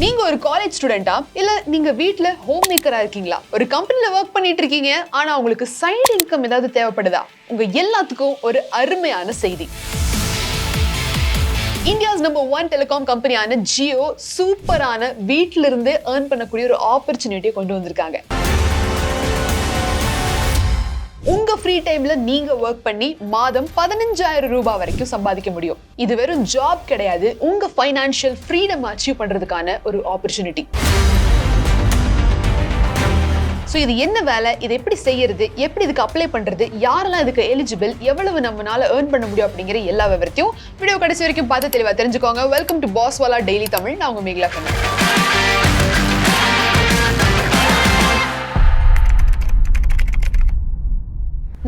நீங்க ஒரு காலேஜ் ஸ்டூடெண்டா இல்ல நீங்க வீட்ல ஹோம் மேக்கரா இருக்கீங்களா? ஒரு கம்பெனில ஒர்க் பண்ணிட்டு இருக்கீங்க, ஆனா உங்களுக்கு சைடு இன்கம் ஏதாவது தேவைப்படுதா? உங்க எல்லாத்துக்கும் ஒரு அருமையான செய்தி. இந்தியாஸ் நம்பர் 1 டெலிகாம் கம்பெனியான ஜியோ சூப்பரான வீட்ல இருந்து ஏர்ன் பண்ணக்கூடிய ஒரு ஆப்பர்ச்சுனிட்டியை கொண்டு வந்திருக்காங்க. உங்க ஃப்ரீ டைம்ல நீங்க ஒர்க் பண்ணி மாதம் 15,000 ரூபாய் வரைக்கும் சம்பாதிக்க முடியும். இது வெறும் ஜாப் கிடையாது, உங்க ஃபைனான்சியல் ஃப்ரீடம் அச்சீவ் பண்றதுக்கான ஒரு ஆப்பர்ச்சுனிட்டி. ஸோ இது என்ன வேலை, இது எப்படி செய்யறது, எப்படி இதுக்கு அப்ளை பண்றது, யாரெல்லாம் இதுக்கு எலிஜிபிள், எவ்வளவு நம்மளால ஏர்ன் பண்ண முடியும் அப்படிங்கிற எல்லா விவரத்தையும் வீடியோ கடைசி வரைக்கும் பார்த்து தெளிவா தெரிஞ்சுக்கோங்க. Welcome to Paswala daily Tamil. நான் உங்க மேகலா சொன்னேன்.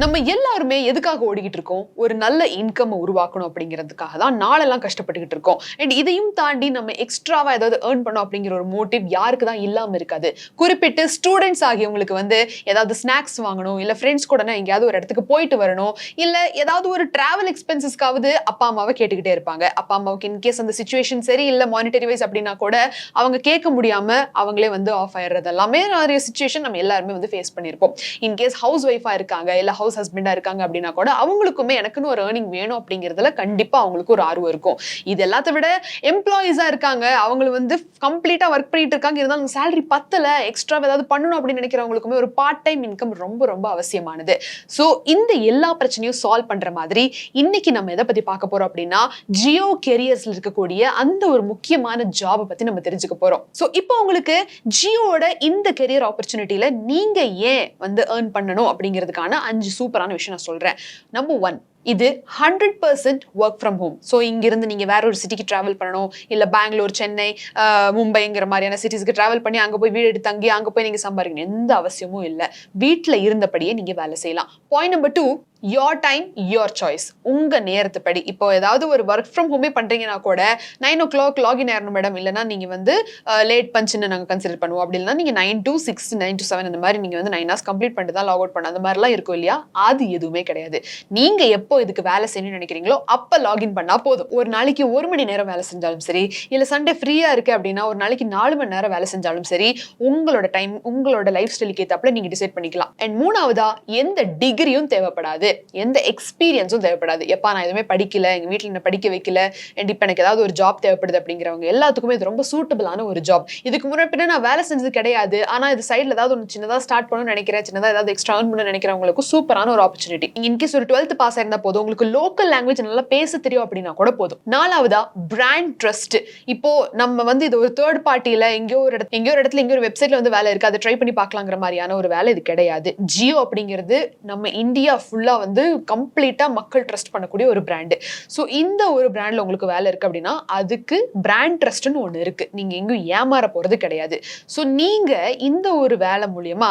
நம்ம எல்லாருமே எதுக்காக ஓடிக்கிட்டு இருக்கோம்? ஒரு நல்ல இன்கம் உருவாக்கணும் அப்படிங்கிறதுக்காக தான் நாளெல்லாம் கஷ்டப்பட்டுக்கிட்டு இருக்கோம். அண்ட் இதையும் தாண்டி நம்ம எக்ஸ்ட்ராவா ஏதாவது ஏர்ன் பண்ணோம் அப்படிங்கிற ஒரு மோட்டிவ் யாருக்கு தான் இல்லாம இருக்காது. குறிப்பிட்டு ஸ்டூடெண்ட்ஸ் ஆகியவங்களுக்கு ஏதாவது ஸ்நாக்ஸ் வாங்கணும், இல்ல ஃப்ரெண்ட்ஸ் கூட எங்கேயாவது ஒரு இடத்துக்கு போயிட்டு வரணும், இல்ல ஏதாவது ஒரு டிராவல் எக்ஸ்பென்சஸ்க்காவது அப்பா அம்மாவை கேட்டுக்கிட்டே இருப்பாங்க. அப்பா அம்மாவுக்கு இன்கேஸ் அந்த சிச்சுவேஷன் சரி இல்ல மானிட்டரி வைஸ் அப்படின்னா கூட அவங்க கேட்க முடியாம அவங்களே ஆஃப் ஆயிடுறது எல்லாமே நிறைய சிச்சுவேஷன் நம்ம எல்லாருமே ஃபேஸ் பண்ணியிருப்போம். இன்கேஸ் ஹவுஸ் ஒய்ஃபா இருக்காங்க இல்ல ஹவுஸ் ஹஸ்பண்டா இருக்காங்க அப்படின்னா கூட அவங்களுக்குமே எனக்குன்னு ஒரு ஏர்னிங் வேணும் அப்படிங்கிறதுல கண்டிப்பா அவங்களுக்கு ஒரு ஆர்வம் இருக்கும். இது எல்லாத்த விட எம்ப்ளாயிஸா இருக்காங்க, அவங்க கம்ப்ளீட்டா ஒர்க் பண்ணிட்டு இருக்காங்க, இருந்தாலும் சேலரி பத்தல, எக்ஸ்ட்ரா ஏதாவது பண்ணணும் அப்படின்னு நினைக்கிறவங்களுக்குமே ஒரு பார்ட் டைம் இன்கம் ரொம்ப ரொம்ப அவசியமானது. ஸோ இந்த எல்லா பிரச்சனையும் சால்வ் பண்ற மாதிரி இன்னைக்கு நம்ம எதை பத்தி பார்க்க போறோம் அப்படின்னா ஜியோ கெரியர்ஸ்ல இருக்கக்கூடிய அந்த ஒரு முக்கியமான ஜாபை பத்தி நம்ம தெரிஞ்சுக்க போறோம். ஸோ இப்போ உங்களுக்கு ஜியோட இந்த கெரியர் ஆப்பர்ச்சுனிட்டியில நீங்க ஏன் ஏர்ன் பண்ணணும் அப்படிங்கிறதுக்கான 5 சூப்பரான விஷயம் நான் சொல்றேன். நம்பர் 1, இது 100% ஒர்க் ஃப்ரம் ஹோம். ஸோ இங்கிருந்து நீங்க வேற ஒரு சிட்டிக்கு டிராவல் பண்ணணும், இல்ல பெங்களூர், சென்னை, மும்பைங்கிற மாதிரியான சிட்டிஸ்க்கு டிராவல் பண்ணி அங்க போய் வீடு எடுத்து தங்கி அங்க போய் நீங்க சம்பாதிக்கணும் எந்த அவசியமும் இல்லை. வீட்டுல இருந்தபடியே நீங்க வேலை செய்யலாம். Point number 2, your time your choice. உங்க நேரத்துப்படி இப்போ ஏதாவது ஒரு ஒர்க் ஃப்ரம் ஹோமே பண்றீங்கன்னா கூட 9 o'clock லாகின் ஆயிரணும் மேடம், இல்லைன்னா நீங்க லேட் பஞ்சுன்னு நாங்கள் கன்சிடர் பண்ணுவோம். அப்படி இல்லைன்னா நீங்க 9 to 6, 9 to 7 அந்த மாதிரி நீங்க 9 hours கம்ப்ளீட் பண்ணிட்டு தான் லாக் அவுட் பண்ண அந்த மாதிரிலாம் இருக்கும் இல்லையா? அது எதுவுமே கிடையாது. நீங்க எப்போ இதுக்கு வேலை செய்யணும்னு நினைக்கிறீங்களோ அப்ப லாகின் பண்ணா போதும். ஒரு நாளைக்கு 1 மணி நேரம் வேலை செஞ்சாலும் சரி, இல்ல சண்டே ஃப்ரீயா இருக்கு அப்படின்னா ஒரு நாளைக்கு 4 மணி நேரம் வேலை செஞ்சாலும் சரி, உங்களோட டைம் உங்களோட லைஃப் ஸ்டைலுக்கு ஏத்தாப்புல நீங்க டிசைட் பண்ணிக்கலாம். அண்ட் 3ஆவதா, எந்த டிகிரியும் தேவைப்படாது, எந்த எக்ஸ்பீரியன்ஸும் தேவைப்படாது. எப்பா நான் எதுவுமே படிக்கல, எங்க வீட்டுல என்ன படிக்க வைக்கல, அண்ட் இப்ப எனக்கு ஏதாவது ஒரு ஜாப் தேவைப்படுது அப்படிங்கிறவங்க எல்லாத்துக்குமே இது ரொம்ப சூட்டபிளான ஒரு ஜாப். இதுக்கு முன்னாடி நான் வேலை செஞ்சது கிடையாது, ஆனா இது சைட்ல ஏதாவது ஒன்று சின்னதா ஸ்டார்ட் பண்ணணும்னு நினைக்கிறேன், சின்னதா ஏதாவது எக்ஸ்ட்ரா ஏர்ன் பண்ண நினைக்கிறவங்களுக்கு சூப்பரான ஒரு ஆப்பர்ச்சுனிட்டி. இன்கேஸ் ஒரு 12th பாஸ் ஆயிருந்தா போதும், உங்களுக்கு லோக்கல் லாங்குவேஜ் நல்லா பேச தெரியும் அப்படின்னா கூட போதும். 4ஆவதா, பிராண்ட் ட்ரஸ்ட். இப்போ நம்ம இது ஒரு தேர்ட் பார்ட்டியில எங்கேயோ ஒரு இடத்துல எங்கேயோ ஒரு வெப்சைட்ல வேலை இருக்கு, அதை ட்ரை பண்ணி பார்க்கலாங்கிற மாதிரியான ஒரு வேலை இது கிடையாது. ஜியோ அப்படிங்கிறது நம்ம இந்தியா ஃபுல்லா கம்ப்ளீட்டா மக்கள் ட்ரஸ்ட் பண்ணக்கூடிய ஒரு பிராண்ட். ஸோ இந்த ஒரு பிராண்ட்ல உங்களுக்கு வேலை இருக்கு அப்படின்னா அதுக்கு பிராண்ட் ட்ரஸ்ட்னு ஒன்று இருக்கு. நீங்க எங்கேயும் ஏமாற போறது கிடையாது. ஸோ நீங்க இந்த ஒரு வேலை மூலியமா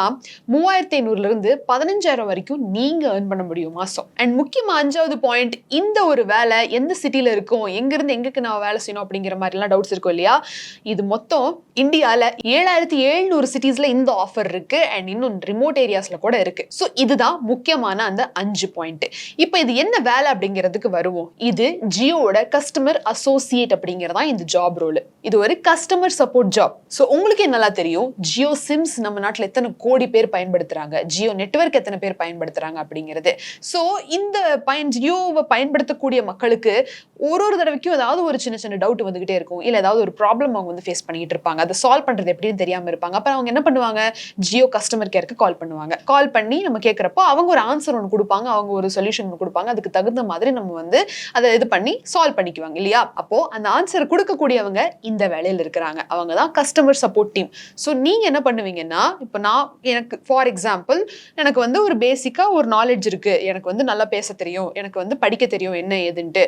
3,500 இருந்து 15,000 வரைக்கும் நீங்க ஏர்ன் பண்ண முடியும் மாசம். அண்ட் முக்கியமா 5வது பாயிண்ட், இந்த ஒரு வேலை எந்த சிட்டில இருக்கும், எங்க இருந்து எங்களுக்கு நான் வேலை செய்யணும் அப்படிங்கிற மாதிரி எல்லாம் டவுட்ஸ் இருக்கும் இல்லையா? இது மொத்தம் இந்தியால 7,700 சிட்டிஸ்ல இந்த ஆஃபர் இருக்கு. அண்ட் இன்னும் ரிமோட் ஏரியாஸ்ல கூட இருக்கு. ஸோ இதுதான் முக்கியமான அந்த 5 பாயிண்ட். இப்போ இது என்ன வேலை அப்படிங்கிறதுக்கு வருவோம். இது ஜியோட கஸ்டமர் அசோசியேட் அப்படிங்கிறதா இந்த ஜாப் ரோல். இது ஒரு கஸ்டமர் சப்போர்ட் ஜாப். ஸோ உங்களுக்கு நல்லா தெரியும் ஜியோ சிம்ஸ் நம்ம நாட்டில் எத்தனை கோடி பேர் பயன்படுத்துறாங்க, ஜியோ நெட்வொர்க் எத்தனை பேர் பயன்படுத்துறாங்க அப்படிங்கிறது. ஸோ இந்த ஜியோவை பயன்படுத்தக்கூடிய மக்களுக்கு ஒரு தடவைக்கும் ஏதாவது ஒரு சின்ன சின்ன டவுட் வந்துகிட்டே இருக்கும், இல்லை ஏதாவது ஒரு ப்ராப்ளம் அவங்க ஃபேஸ் பண்ணிட்டு இருப்பாங்க, அதை சால்வ் பண்றது எப்படின்னு தெரியாம இருப்பாங்க. அப்ப அவங்க என்ன பண்ணுவாங்க, ஜியோ கஸ்டமர் கேருக்கு கால் பண்ணுவாங்க. கால் பண்ணி நம்ம கேட்கறப்போ அவங்க ஒரு ஆன்சர் ஒன்று கொடுப்பாங்க, அவங்க ஒரு சொல்யூஷன் கொடுப்பாங்க. அதுக்கு தகுந்த மாதிரி நம்ம அதை இது பண்ணி சால்வ் பண்ணிக்குவாங்க இல்லையா? அப்போ அந்த ஆன்சர் கொடுக்கக்கூடியவங்க இந்த வேலையில் இருக்கிறாங்க, அவங்க தான் கஸ்டமர் சப்போர்ட் டீம். ஸோ நீங்க என்ன பண்ணுவீங்கன்னா, இப்போ எனக்கு ஃபார் எக்ஸாம்பிள் எனக்கு ஒரு பேசிக்கா ஒரு நாலேஜ் இருக்கு, எனக்கு நல்லா பேச தெரியும், எனக்கு படிக்க தெரியும் என்ன ஏதுன்ட்டு,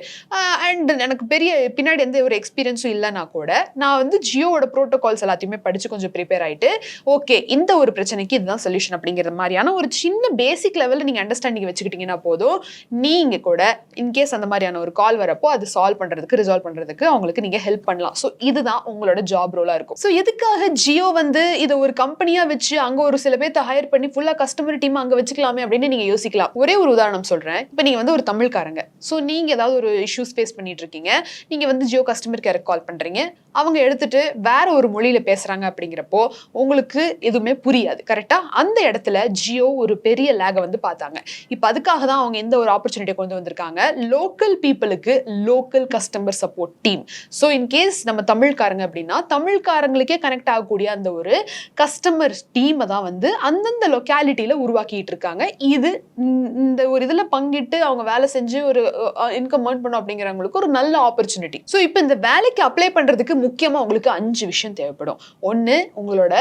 அண்ட் எனக்கு பெரிய பின்னாடி எந்த ஒரு எக்ஸ்பீரியன்ஸும் இல்லைன்னா கூட நான் ஜியோட ப்ரோட்டோகால்ஸ் எல்லாத்தையுமே படிச்சு கொஞ்சம் ப்ரிப்பேர் ஆயிட்டு ஓகே இந்த ஒரு பிரச்சனைக்கு இதுதான் சொல்யூஷன் அப்படிங்கிற மாதிரியான ஒரு சின்ன பேசிக் லெவலில் நீங்க அண்டர்ஸ்டாண்டிங் வச்சுக்கிட்டு வச்சுக்கிட்டீங்கன்னா போதும், நீங்க கூட இன்கேஸ் அந்த மாதிரியான ஒரு கால் வரப்போ அது சால்வ் பண்றதுக்கு ரிசால்வ் பண்றதுக்கு அவங்களுக்கு நீங்க ஹெல்ப் பண்ணலாம். ஸோ இதுதான் உங்களோட ஜாப் ரோலா இருக்கும். ஸோ எதுக்காக ஜியோ வந்து இதை ஒரு கம்பெனியா வச்சு அங்க ஒரு சில பேர்த்த ஹையர் பண்ணி ஃபுல்லா கஸ்டமர் டீம் அங்க வச்சுக்கலாமே அப்படின்னு நீங்க யோசிக்கலாம். ஒரே ஒரு உதாரணம் சொல்றேன். இப்போ நீங்க வந்து ஒரு தமிழ்காரங்க, ஸோ நீங்க ஏதாவது ஒரு இஷ்யூஸ் ஃபேஸ் பண்ணிட்டு இருக்கீங்க, நீங்க வந்து ஜியோ கஸ்டமர் கேர் கால் பண்றீங்க, அவங்க எடுத்துட்டு வேற ஒரு மொழியில பேசுறாங்க அப்படிங்கிறப்போ உங்களுக்கு எதுவுமே புரியாது. கரெக்டா? அந்த இடத்துல ஜியோ ஒரு பெரிய லேக வந்து பார்த்தாங்க. இப்போ அதுக்காக தான் அவங்க இந்த ஒரு ஆப்பர்ச்சுனிட்டியை கொண்டு வந்திருக்காங்க. லோக்கல் பீப்புளுக்கு local customer support team. So in case நம்ம தமிழ்காரங்க அப்படின்னா தமிழ்காரங்களுக்கே கனெக்ட் ஆகக்கூடிய அந்த ஒரு கஸ்டமர் டீமை தான் வந்து அந்தந்த லொக்காலிட்டியில உருவாக்கிட்டு இருக்காங்க. இது இந்த ஒரு இதுல பங்கிட்டு அவங்க வேலை செஞ்சு ஒரு இன்கம் ஏர்ன் பண்ணும் அப்படிங்கிறவங்களுக்கு ஒரு நல்ல ஆப்பர்ச்சுனிட்டி. ஸோ இப்போ இந்த வேலைக்கு அப்ளை பண்றதுக்கு முக்கியமா உங்களுக்கு 5 விஷயம் தேவைப்படும். ஒன்னு, உங்களோட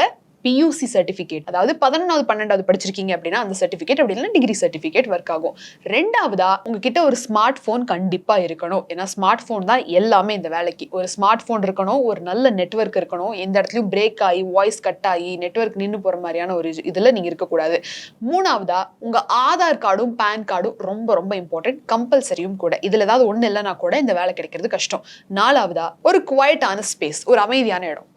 PUC சர்டிபிகேட், அதாவது 11வது 12வது படிச்சிருக்கீங்க அப்படின்னா அந்த சர்டிபிகேட், அப்படி இல்லைன்னா டிகிரி சர்டிபிகேட் ஒர்க் ஆகும். ரெண்டாவதா, உங்ககிட்ட ஒரு ஸ்மார்ட் போன் கண்டிப்பா இருக்கணும். ஏன்னா ஸ்மார்ட் போன் தான் எல்லாமே இந்த வேலைக்கு. ஒரு ஸ்மார்ட் போன் இருக்கணும், ஒரு நல்ல நெட்வொர்க் இருக்கணும், எந்த இடத்துலயும் பிரேக் ஆகி வாய்ஸ் கட் ஆகி நெட்வொர்க் நின்று போற மாதிரியான ஒரு இதுல நீங்க இருக்கக்கூடாது. மூணாவதா, உங்க ஆதார் கார்டும் பேன் கார்டும் ரொம்ப ரொம்ப இம்பார்ட்டன்ட், கம்பல்சரியும் கூட. இதுல ஏதாவது ஒண்ணு இல்லைன்னா கூட இந்த வேலை கிடைக்கிறது கஷ்டம். நாலாவதா, ஒரு குவைட்டான ஸ்பேஸ், ஒரு அமைதியான இடம்,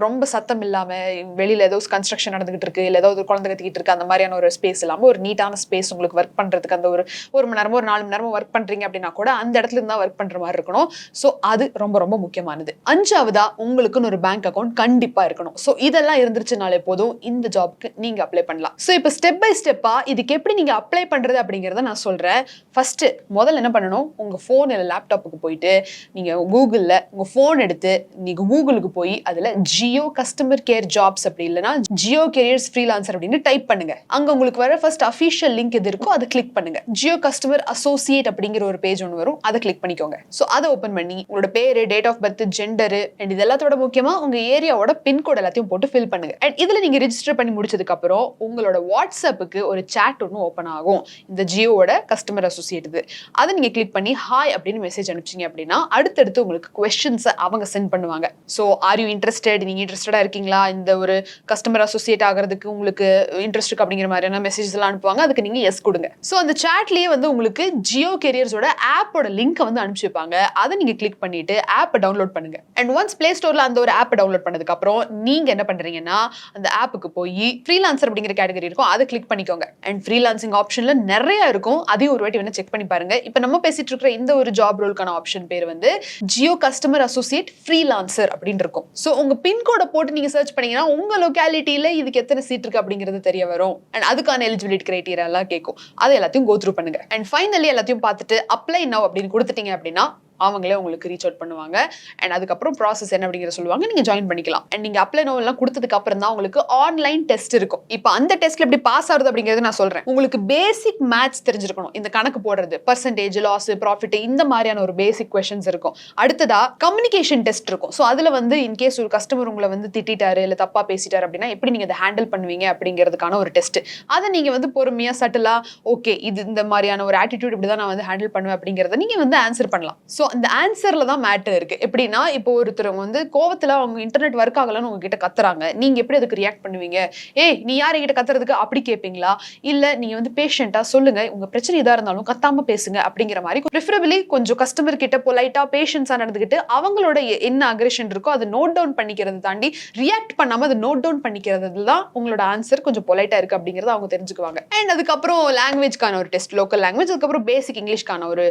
ரொம்ப சத்தம் இல்லாம, வெளியில ஏதோ கன்ஸ்ட்ரக்ஷன் நடந்துகிட்டு இருக்கு, இல்ல ஏதோ ஒரு குழந்தை கத்திக்கிட்டு இருக்கு, அந்த மாதிரியான ஒரு ஸ்பேஸ் இல்லாம ஒரு நீட்டான ஸ்பேஸ் உங்களுக்கு ஒர்க் பண்றதுக்கு, அந்த ஒரு மணி நேரமோ ஒரு 4 மணி நேரமோ ஒர்க் பண்றீங்க அப்படின்னா கூட அந்த இடத்துல இருந்தா ஒர்க் பண்ற மாதிரி இருக்கணும். சோ அது ரொம்ப ரொம்ப முக்கியமானது. அஞ்சாவதா, உங்களுக்குன்னு ஒரு பேங்க் அக்கௌண்ட் கண்டிப்பா இருக்கணும். சோ இதெல்லாம் இருந்துச்சுனாலே போதும் இந்த ஜாப்க்கு நீங்க அப்ளை பண்ணலாம். சோ இப்போ ஸ்டெப் பை ஸ்டெப்பா இதுக்கு எப்படி நீங்க அப்ளை பண்றது அப்படிங்கறத நான் சொல்றேன். ஃபர்ஸ்ட் முதல்ல என்ன பண்ணணும், உங்க போன் இல்ல லேப்டாப்புக்கு போயிட்டு நீங்க கூகுள்ல உங்க போன் எடுத்து நீங்க கூகுளுக்கு போய் அதுல ஜியோ கஸ்டமர் கேர் ஜாப்ஸ் அப்படி இல்லைன்னா ஜியோ கெரியர்ஸ் ஃப்ரீலான்சர் அப்படின்னு டைப் பண்ணுங்க. அங்க உங்களுக்கு வர ஃபர்ஸ்ட் அஃபிஷியல் லிங்க் எது இருக்கோ அதை கிளிக் பண்ணுங்க. ஜியோ கஸ்டமர் அசோசியேட் அப்படிங்கிற ஒரு பேஜ் ஒன்று வரும், அதை கிளிக் பண்ணிக்கோங்க. ஸோ அதை ஓப்பன் பண்ணி உங்களோட பேரு, date of birth, gender and இது எல்லாத்தோட முக்கியமா உங்க ஏரியாவோட பின்கோட் எல்லாத்தையும் போட்டு ஃபில் பண்ணுங்க. அண்ட் இதுல நீங்க ரெஜிஸ்டர் பண்ணி முடிச்சதுக்கு அப்புறம் உங்களோட வாட்ஸ்அப்புக்கு ஒரு சாட் ஒன்று ஓப்பன் ஆகும், இந்த ஜியோவோட கஸ்டமர் அசோசியேட் இது. அதை நீங்க கிளிக் பண்ணி ஹாய் அப்படின்னு மெசேஜ் அனுப்பிச்சிங்க அப்படின்னா அடுத்தடுத்து உங்களுக்கு கொஸ்டின்ஸ் அவங்க சென்ட் பண்ணுவாங்க. ஸோ ஆர் யூ இன்ட்ரெஸ்டட், நீங்க இன்ட்ரெஸ்டடா இருக்கீங்களா, இந்த ஒரு கஸ்டமர் அசோசியேட் ஆகிறதுக்கு உங்களுக்கு இன்ட்ரெஸ்ட் இருக்கு அப்படிங்கிற மாதிரியான மெசேஜஸ் எல்லாம் அனுப்புவாங்க. அதுக்கு நீங்க எஸ் கொடுங்க. சோ அந்த சாட்லயே வந்து உங்களுக்கு ஜியோ கெரியர்ஸோட ஆப்போட லிங்க் வந்து அனுப்பிச்சு வைப்பாங்க. அதை நீங்க கிளிக் பண்ணிட்டு ஆப்பை டவுன்லோட் பண்ணுங்க. அண்ட் ஒன்ஸ் பிளே ஸ்டோர்ல அந்த ஒரு ஆப்பை டவுன்லோட் பண்ணதுக்கு அப்புறம் நீங்க என்ன பண்றீங்கன்னா அந்த ஆப்புக்கு போய் ஃப்ரீலான்சர் அப்படிங்கிற கேட்டகரி இருக்கும், அதை கிளிக் பண்ணிக்கோங்க. அண்ட் ஃப்ரீலான்சிங் ஆப்ஷன்ல நிறைய இருக்கும், அதையும் ஒரு வாட்டி வேணா செக் பண்ணி பாருங்க. இப்போ நம்ம பேசிட்டு இருக்கிற இந்த ஒரு ஜாப் ரோலுக்கான ஆப்ஷன் பேர் வந்து ஜியோ கஸ்டமர் அசோசியேட் ஃப்ரீலான்சர் அப்படின்னு இருக்கும். சோ உங்க பின்கோட போட்டு நீங்க சர்ச் பண்ணீங்கன்னா உங்க லொகாலிட்டியில இதுக்கு எத்தனை சீட் இருக்கு அப்படிங்கிறது தெரிய வரும். அண்ட் அதுக்கான எலிஜிபிலிட்டி கிரைட்டீரியா எல்லாம் கேட்கும். அதை எல்லாத்தையும் கோ த்ரூ பண்ணுங்க. அண்ட் ஃபைனலி எல்லாத்தையும் பார்த்துட்டு அப்ளை நவ் அப்படின்னு கொடுத்துட்டீங்க அப்படின்னா அவங்களே உங்களுக்கு ரீச் அவுட் பண்ணுவாங்க. அண்ட் அதுக்கப்புறம் ப்ராசஸ் என்ன அப்படிங்கிற சொல்லுவாங்க, நீங்க ஜாயின் பண்ணிக்கலாம். அண்ட் நீங்க அப்ளை நோ எல்லாம் கொடுத்ததுக்கு அப்புறம் தான் உங்களுக்கு ஆன்லைன் டெஸ்ட் இருக்கும். இப்போ அந்த டெஸ்ட்ல எப்படி பாஸ் ஆகுது அப்படிங்கிறது நான் சொல்றேன். உங்களுக்கு பேசிக் மேத்ஸ் தெரிஞ்சிருக்கணும், இந்த கணக்கு போடுறது, பர்சன்டேஜ், லாஸ், ப்ராஃபிட், இந்த மாதிரியான ஒரு பேசிக் கொஸ்டின்ஸ் இருக்கும். அடுத்ததா கம்யூனிகேஷன் டெஸ்ட் இருக்கும். ஸோ அதுல வந்து இன்கேஸ் ஒரு கஸ்டமர் உங்களை வந்து திட்டாரு இல்ல தப்பா பேசிட்டாரு அப்படின்னா எப்படி நீங்க அதை ஹேண்டில் பண்ணுவீங்க அப்படிங்கிறதுக்கான ஒரு டெஸ்ட். அதை நீங்க வந்து பொறுமையா சட்டலா ஓகே இது இந்த மாதிரியான ஒரு ஆட்டிடியூட் இப்படிதான் நான் வந்து ஹேண்டில் பண்ணுவேன் அப்படிங்கறத நீங்க வந்து ஆன்சர் பண்ணலாம். ஸோ அந்த ஆன்சர்ல தான் மேட்டர் இருக்கு. எப்படின்னா இப்போ ஒருத்தர் வந்து கோவத்துல அவங்க இன்டர்நெட் ஒர்க் ஆகலன்னு உங்ககிட்ட கத்துறாங்க, நீங்க எப்படி அதுக்கு ரியாக்ட் பண்ணுவீங்க? ஏய் நீ யாரை கிட்ட கத்துறதுக்கு அப்படி கேட்பீங்களா, இல்ல நீங்க வந்து பேஷண்டா சொல்லுங்க உங்க பிரச்சனை இதா இருந்தாலும் கத்தாம பேசுங்க அப்படிங்கிற மாதிரி ப்ரிஃபரபிளி கொஞ்சம் கஸ்டமர் கிட்ட பொலைட்டா பேஷன்ஸா நடந்துகிட்டு அவங்களோட என்ன அக்ரெஷன் இருக்கோ அதை நோட் டவுன் பண்ணிக்கிறத தாண்டி ரியாக்ட் பண்ணாம அதை நோட் டவுன் பண்ணிக்கிறது தான் உங்களோட ஆன்சர் கொஞ்சம் பொலைட்டா இருக்கு அப்படிங்கறத அவங்க தெரிஞ்சுக்குவாங்க. அண்ட் அதுக்கப்புறம் லாங்குவேஜ்க்கான ஒரு டெஸ்ட், லோக்கல் லாங்குவேஜ், அதுக்கப்புறம் பேசிக் இங்கிலீஷ்க்கான ஒரு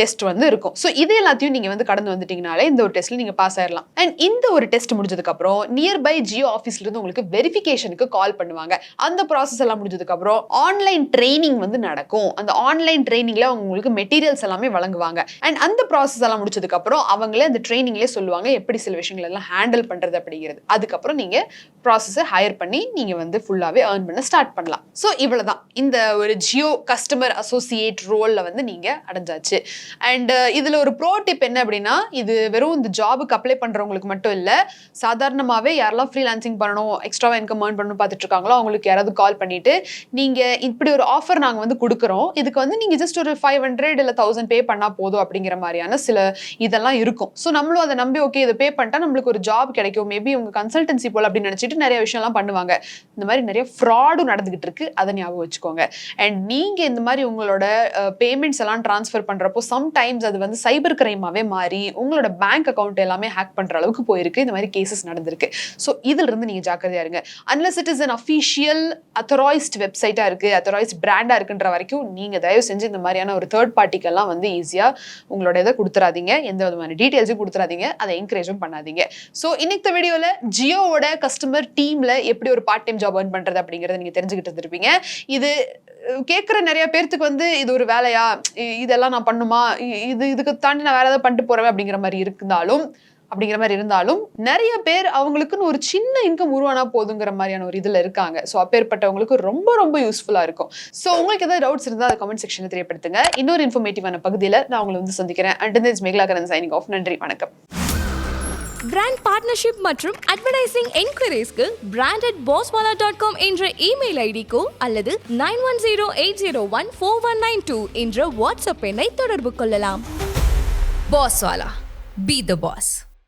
டெஸ்ட் வந்து இருக்கும். ஸோ இது எல்லாத்தையும் நீங்க வந்து கடந்து வந்துட்டீங்கனாலே இந்த ஒரு டெஸ்ட்ல நீங்க பாஸ் ஆயிடலாம். அண்ட் இந்த ஒரு டெஸ்ட் முடிஞ்சதுக்கு அப்புறம் நியர்பை ஜியோ ஆஃபீஸ்ல இருந்து உங்களுக்கு வெரிஃபிகேஷனுக்கு கால் பண்ணுவாங்க. அந்த ப்ராசஸ் எல்லாம் முடிஞ்சதுக்கு அப்புறம் ஆன்லைன் ட்ரைனிங் வந்து நடக்கும். அந்த ஆன்லைன் ட்ரைனிங்ல உங்களுக்கு மெட்டீரியல்ஸ் எல்லாமே வழங்குவாங்க. அண்ட் அந்த ப்ராசஸ் எல்லாம் முடிச்சதுக்கு அப்புறம் அவங்களே அந்த ட்ரைனிங்லேயே சொல்லுவாங்க எப்படி சில விஷயங்கள் எல்லாம் ஹேண்டில் பண்றது அப்படிங்கிறது. அதுக்கப்புறம் நீங்க ப்ராசஸை ஹையர் பண்ணி நீங்க வந்து ஃபுல்லாவே ஏர்ன் பண்ண ஸ்டார்ட் பண்ணலாம். ஸோ இவ்வளவுதான் இந்த ஒரு ஜியோ கஸ்டமர் அசோசியேட் ரோல்ல வந்து நீங்க அடைஞ்சாச்சு. அண்ட் இதுல இதுல ஒரு ப்ரோ டிப் என்ன அப்படின்னா, இது வெறும் இந்த ஜாபுக்கு அப்ளை பண்றவங்களுக்கு மட்டும் இல்ல, சாதாரணமாவே யாரெல்லாம் ஃப்ரீலான்சிங் பண்ணணும், எக்ஸ்ட்ராவா இன்கம் ஏர்ன் பண்ணணும்னு பார்த்துட்டு இருக்காங்களோ அவங்களுக்கு யாராவது கால் பண்ணிட்டு, நீங்க இப்படி ஒரு ஆஃபர் நாங்க வந்து குடுக்குறோம், இதுக்கு வந்து நீங்க ஜஸ்ட் ஒரு 500 இல்ல 1000 பே பண்ணா போதும் அப்படிங்கிற மாதிரியான சில இதெல்லாம் இருக்கும். ஸோ நம்மளும் அதை நம்பி ஓகே இதை பே பண்ணிட்டா நம்மளுக்கு ஒரு ஜாப் கிடைக்கும், மேபி உங்க கன்சல்டன்சி போல அப்படின்னு நினைச்சிட்டு நிறைய விஷயம்லாம் பண்ணுவாங்க. இந்த மாதிரி நிறைய ஃப்ராடும் நடந்துகிட்டு இருக்கு, அதை ஞாபகம் வச்சுக்கோங்க. அண்ட் நீங்க இந்த மாதிரி உங்களோட பேமெண்ட்ஸ் எல்லாம் டிரான்ஸ்ஃபர் பண்றப்போ சம்டைம்ஸ் அது வந்து சைபர் கிரைமாவே மாறி உங்களோட பேங்க் அக்கௌண்ட் எல்லாமே ஹேக் பண்ற அளவுக்கு போயிருக்கு. இந்த மாதிரி கேசஸ் நடந்திருக்கு. ஸோ இதுல இருந்து நீங்க ஜாக்கிரதையா இருங்க. Unless it is an official authorised வெப்சைட்டா இருக்கு, அத்தரைஸ்ட் பிராண்டா இருக்குன்ற வரைக்கும் நீங்க தயவு செஞ்சு இந்த மாதிரியான ஒரு தேர்ட் பார்ட்டிக்கெல்லாம் வந்து ஈஸியா உங்களோட இதை கொடுத்துறாதீங்க, எந்த விதமான டீடைல்ஸும் கொடுத்துறாதீங்க, அதை என்கரேஜும் பண்ணாதீங்க. ஸோ இன்னைக்கு வீடியோல ஜியோவோட கஸ்டமர் டீம்ல எப்படி ஒரு பார்ட் டைம் ஜாப் ஏர்ன் பண்றது அப்படிங்கறத நீங்க தெரிஞ்சுக்கிட்டு இருந்திருப்பீங்க. இது கேட்குற நிறைய பேர்த்துக்கு வந்து இது ஒரு வேலையா, இதெல்லாம் நான் பண்ணுமா, இதுக்கு தாண்டி நான் வேற ஏதாவது பண்ணிட்டு போறேன் அப்படிங்கிற மாதிரி இருந்தாலும் நிறைய பேர் அவங்களுக்குன்னு ஒரு சின்ன இன்கம் உருவானா போதுங்கிற மாதிரியான ஒரு இதுல இருக்காங்க. ஸோ அப்பேற்பட்டவங்களுக்கு ரொம்ப ரொம்ப யூஸ்ஃபுல்லா இருக்கும். ஸோ உங்களுக்கு ஏதாவது டவுட்ஸ் இருந்தால் அதை கமெண்ட் செக்ஷன்ல தெரியப்படுத்துங்க. இன்னொரு இன்ஃபர்மேட்டிவான பகுதியில் நான் உங்களை வந்து சந்திக்கிறேன். Until then, Meghala signing off. நன்றி, வணக்கம். பிராண்ட் பார்ட்னர்ஷிப் மற்றும் அட்வர்டைசிங் என்குயரிஸ்க்கு brand@bosswala.com என்ற இமெயில் ஐடிக்கோ அல்லது 9108014192 என்ற வாட்ஸ்அப் எண்ணை தொடர்பு கொள்ளலாம். Bosswala. Be the boss.